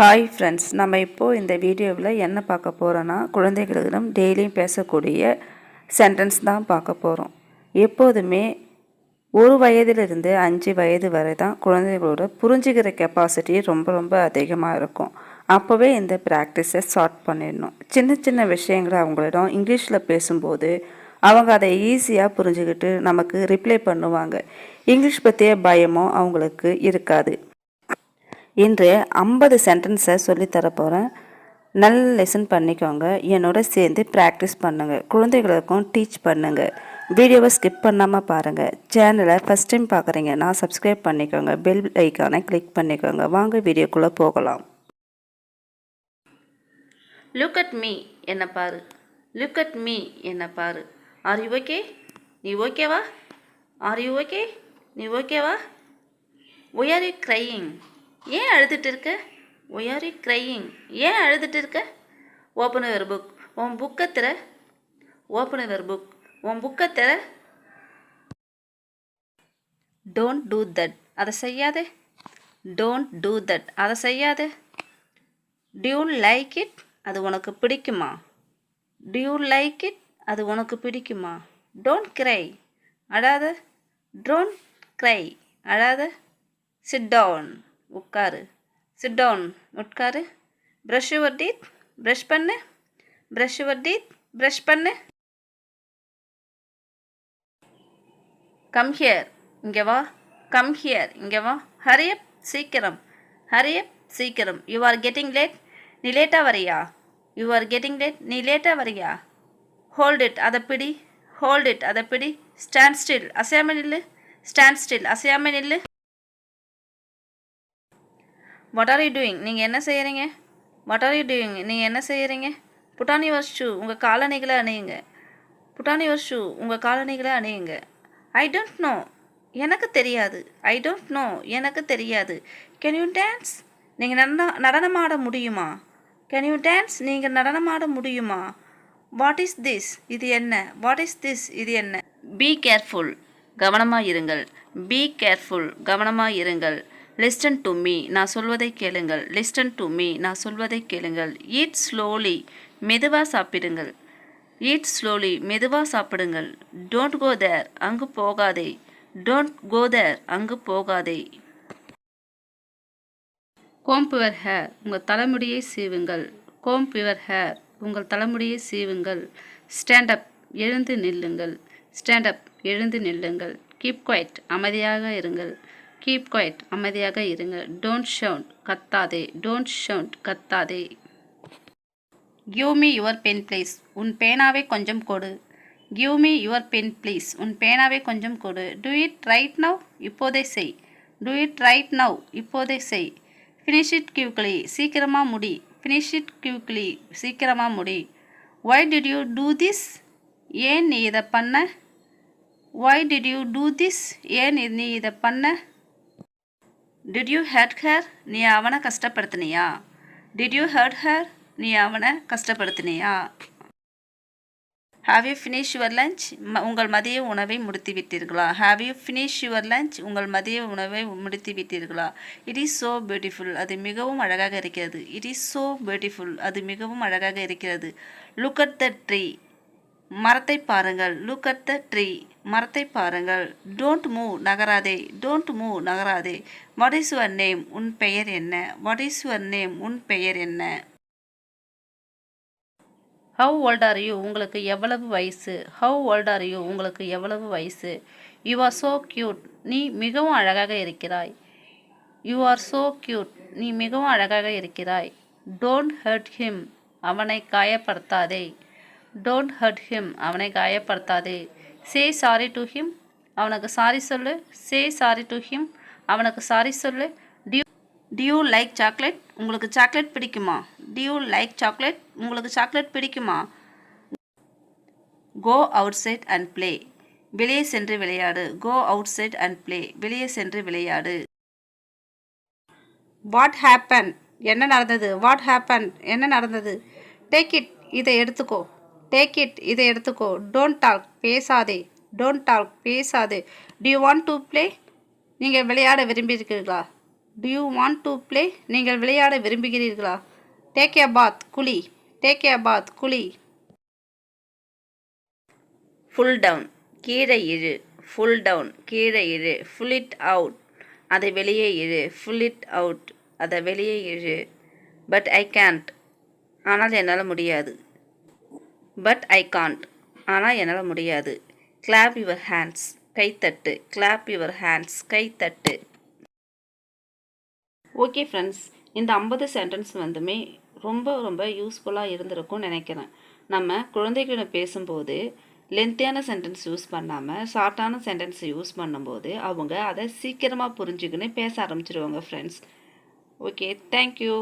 Hi friends, நம்ம இப்போது இந்த வீடியோவில் என்ன பார்க்க போகிறோன்னா, குழந்தைகளிடம் டெய்லியும் பேசக்கூடிய சென்டென்ஸ் தான் பார்க்க போகிறோம். எப்போதுமே 1 வயதிலிருந்து 5 வயது வரை தான் குழந்தைகளோட புரிஞ்சுக்கிற கெப்பாசிட்டி ரொம்ப அதிகமாக இருக்கும். அப்போவே இந்த ப்ராக்டிஸை ஸ்டார்ட் பண்ணிடணும். சின்ன சின்ன விஷயங்களை அவங்களிடம் இங்கிலீஷில் பேசும்போது அவங்க அதை ஈஸியாக புரிஞ்சுக்கிட்டு நமக்கு ரிப்ளை பண்ணுவாங்க. இங்கிலீஷ் பற்றிய பயமும் அவங்களுக்கு இருக்காது. இன்று 50 சென்டென்ஸை சொல்லித்தர போகிறேன். நல்ல லெசன் பண்ணிக்கோங்க. என்னோட சேர்ந்து ப்ராக்டிஸ் பண்ணுங்கள். குழந்தைகளுக்கும் டீச் பண்ணுங்கள். வீடியோவை ஸ்கிப் பண்ணாமல் பாருங்கள். சேனலை ஃபஸ்ட் டைம் பார்க்குறீங்கன்னா சப்ஸ்கிரைப் பண்ணிக்கோங்க. பெல் ஐக்கானை கிளிக் பண்ணிக்கோங்க. வாங்க வீடியோக்குள்ளே போகலாம். லுக் அட் மீ, என்ன பாரு. லுக் அட் மீ, என்ன பாரு. Are you okay? நீ ஓகேவா? Are you okay? நீ ஓகேவா? Why are you crying? ஏன் அழுதுட்டு இருக்க? Why are you crying? ஏன் அழுதுட்டு இருக்க? Open your book. உன் புக்கை திற. Open your book. உன் புக்கை திற. டோன்ட் டூ தட், அதை செய்யாதே. டோன்ட் டூ தட், அதை செய்யாதே. To you like it? அது உனக்கு பிடிக்குமா? Do you like it? அது உனக்கு பிடிக்குமா? டோன்ட் க்ரை, அழாத. டோன்ட் க்ரை, அழாத. சிட் டவுன், உட்காரு. சிட் டவுன், உட்காரு. ப்ரஷ் யுவர் டீத், ப்ரஷ் பண்ணு. ப்ரஷ் யுவர் டீத், ப்ரஷ் பண்ணு. கம் ஹியர், இங்கே வா. கம் ஹியர், இங்கே வா. ஹரியப், சீக்கிரம். ஹரியப், சீக்கிரம். You are getting late. நீ லேட்டாக வரியா? You are getting late. நீ லேட்டாக வரியா? ஹோல்ட் இட், அதை பிடி. ஹோல்ட் இட், அதை பிடி. ஸ்டாண்ட் ஸ்டில், அசையாமல் நில்லு. ஸ்டாண்ட் ஸ்டில், அசையாமல் நில்லு. What are you doing? நீங்கள் என்ன செய்கிறீங்க? What are you doing? நீங்கள் என்ன செய்கிறீங்க? புட் ஆன் யுவர் ஷூ, உங்கள் காலணிகளை அணியுங்க. புட் ஆன் யுவர் ஷூ, உங்கள் காலணிகளை அணியுங்க. ஐ டோன்ட் நோ, எனக்கு தெரியாது. ஐ டோன்ட் நோ, எனக்கு தெரியாது. Can you dance? நீங்கள் நடனமாட முடியுமா? Can you dance? நீங்கள் நடனமாட முடியுமா? What is this? இது என்ன? What is this? இது என்ன? பி கேர்ஃபுல், கவனமாக இருங்கள். பி கேர்ஃபுல், கவனமாக இருங்கள். லிஸ்டன் டு மீ, நான் சொல்வதை கேளுங்கள். லிஸ்டன் டு மீ, நான் சொல்வதை கேளுங்கள். ஈட் ஸ்லோலி, மெதுவாக சாப்பிடுங்கள். ஈட் ஸ்லோலி, மெதுவாக சாப்பிடுங்கள். டோன்ட் கோ தேர், அங்கு போகாதே. டோன்ட் கோ தேர், அங்கு போகாதே. கோம்ப் யுவர் ஹேர், உங்கள் தலைமுடியை சீவுங்கள். கோம்ப் யுவர் ஹேர், உங்கள் தலைமுடியை சீவுங்கள். ஸ்டாண்ட் அப், எழுந்து நில்லுங்கள். ஸ்டாண்ட் அப், எழுந்து நில்லுங்கள். கீப் குவைட், அமைதியாக இருங்கள். கீப் குவைட், அமைதியாக இருங்கள். டோன்ட் ஷவுட், கத்தாதே. டோன்ட் ஷவுட், கத்தாதே. Give me your pen please, உன் பேனாவை கொஞ்சம் கொடு. Give me your pen please, உன் பேனாவை கொஞ்சம் கொடு. டூ இட் ரைட் நவ், இப்போதே செய். டூ இட் ரைட் நவ், இப்போதே செய். ஃபினிஷ் இட் குவிக்லி, சீக்கிரமாக முடி. ஃபினிஷ் இட் குவிக்லி, சீக்கிரமாக முடி. Why did you do this? ஏன் நீ இதை பண்ண? Why did you do this? ஏன் நீ இதை பண்ண? Did you hurt her? நீ அவனை கஷ்டப்படுத்தினியா? Did you hurt her? நீ அவனை கஷ்டப்படுத்தினியா? Have you finish your lunch? உங்கள் மதிய உணவை முடித்து விட்டீர்களா? Have you finish your lunch? உங்கள் மதிய உணவை முடித்து விட்டீர்களா? இட் இஸ் ஸோ பியூட்டிஃபுல், அது மிகவும் அழகாக இருக்கிறது. இட் இஸ் ஸோ பியூட்டிஃபுல், அது மிகவும் அழகாக இருக்கிறது. லுக் அட் த ட்ரீ, மரத்தை பாருங்கள். லுக் அட் த ட்ரீ, மரத்தை பாருங்கள். டோன்ட் மூவ், நகராதே. டோன்ட் மூவ், நகராதே. What is your name? உன் பெயர் என்ன? What is your name? உன் பெயர் என்ன? How old are you? உங்களுக்கு எவ்வளவு வயசு? How old are you? உங்களுக்கு எவ்வளவு வயசு? யூ ஆர் ஸோ க்யூட், நீ மிகவும் அழகாக இருக்கிறாய். யூ ஆர் ஸோ க்யூட், நீ மிகவும் அழகாக இருக்கிறாய். டோன்ட் ஹர்ட் ஹிம், அவனை காயப்படுத்தாதே. டோன்ட் ஹர்ட் ஹிம், அவனை காயப்படுத்தாதே. சே சாரி டு ஹிம், அவனுக்கு சாரி சொல்லு. சே சாரி டு ஹிம், அவனுக்கு சாரி சொல்லு. Do you like chocolate? உங்களுக்கு சாக்லேட் பிடிக்குமா? Do you like chocolate? உங்களுக்கு சாக்லேட் பிடிக்குமா? Go outside and play, வெளியே சென்று விளையாடு. Go outside and play, வெளியே சென்று விளையாடு. What happen? என்ன நடந்தது? What happen? என்ன நடந்தது? டேக் இட், இதை எடுத்துக்கோ. டேக் இட், இதை எடுத்துக்கோ. டோன்ட் டாக், பேசாதே. டோன்ட் டாக், பேசாதே. Do you want to play? நீங்கள் விளையாட விரும்பியிருக்கிறீர்களா? Do you want to play? நீங்கள் விளையாட விரும்புகிறீர்களா? டேக் ஏ பாத், குளி. டேக் ஏ பாத், குளி. புல் டவுன், கீழே இழு. புல் டவுன், கீழே இழு. புல் இட் அவுட், அதை வெளியே இழு. புல் இட் அவுட், அதை வெளியே இழு. பட் ஐ கேன்ட், ஆனால் என்னால் முடியாது. பட் ஐ காண்ட், ஆனால் என்னால் முடியாது. கிளாப் யுவர் ஹேண்ட்ஸ், கைத்தட்டு. கிளாப் யுவர் ஹேண்ட்ஸ், கைத்தட்டு. ஓகே ஃப்ரெண்ட்ஸ், இந்த 50 சென்டென்ஸ் வந்துமே ரொம்ப ரொம்ப யூஸ்ஃபுல்லாக இருந்திருக்கும்னு நினைக்கிறேன். நம்ம குழந்தைகளிடம் பேசும்போது லென்த்தியான சென்டென்ஸ் யூஸ் பண்ணாமல் ஷார்ட்டான சென்டென்ஸ் யூஸ் பண்ணும்போது அவங்க அதை சீக்கிரமாக புரிஞ்சுக்கின்னு பேச ஆரம்பிச்சிடுவாங்க ஃப்ரெண்ட்ஸ். Okay, thank you.